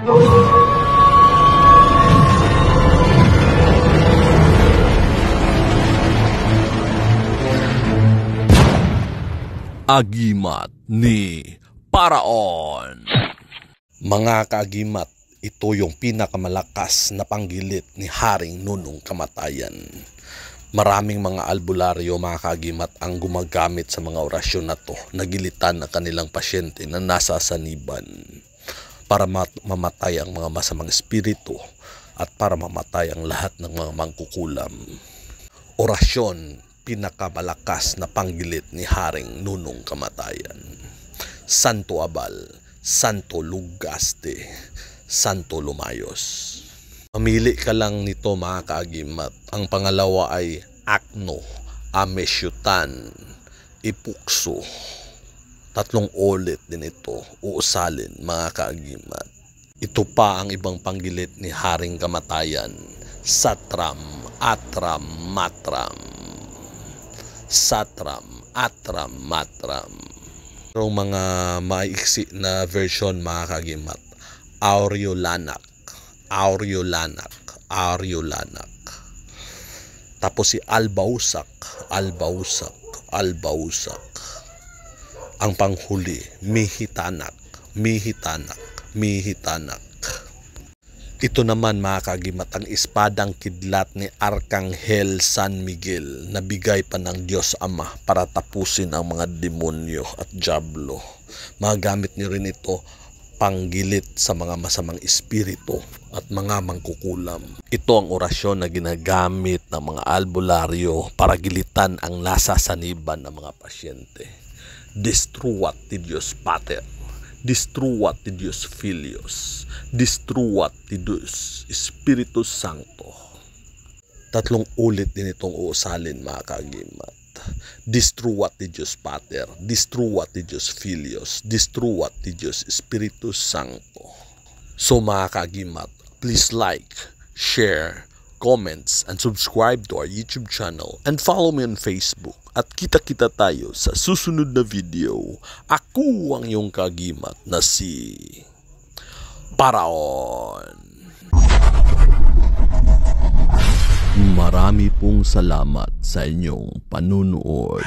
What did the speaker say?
Agimat ni Paraon. Mga kaagimat, ito yung pinakamalakas na panggilit ni Haring Nunong Kamatayan. Maraming mga albularyo, mga kaagimat, ang gumagamit sa mga orasyon na to, nagilitan ng kanilang pasyente na nasa saniban para mamatay ang mga masamang espiritu at para mamatay ang lahat ng mga mangkukulam. Orasyon, pinakamalakas na panggilit ni Haring Nunong Kamatayan. Santo Abal, Santo Lugaste, Santo Lumayos. Mamili ka lang nito, mga kaagimat. Ang pangalawa ay Akno, Amesyutan, Ipukso. 3 ulit din ito, uusalin, mga kaagimat. Ito pa ang ibang panggilit ni Haring Kamatayan. Satram, Atram, Matram. Satram, Atram, Matram. Pero mga maiksi na version, mga kaagimat. Aureolanak, Aureolanak, Aureolanak. Tapos si Albausak, Albausak, Albausak. Ang panghuli, Mihitanak, Mihitanak, Mihitanak. Ito naman, mga kaagimat, ang espadang kidlat ni Arkanghel San Miguel na bigay pa ng Diyos Ama para tapusin ang mga demonyo at diablo. Magamit niyo rin ito panggilit sa mga masamang espiritu at mga mangkukulam. Ito ang orasyon na ginagamit ng mga albularyo para gilitan ang nasasaniban ng mga pasyente. Destruat ti Dios Pater, Destruat ti Dios Filios, Destruat ti Dios Espiritus Sancto. 3 ulit din itong uusalin, mga kaagimat. Destruat ti Dios Pater, Destruat ti Dios Filios, Destruat ti Dios Espiritus Sancto. So, mga kaagimat, please like, share, comments, and subscribe to our YouTube channel and follow me on Facebook. At kita-kita tayo sa susunod na video. Ako ang iyong kaagimat na si Paraon. Marami pong salamat sa inyong panunood.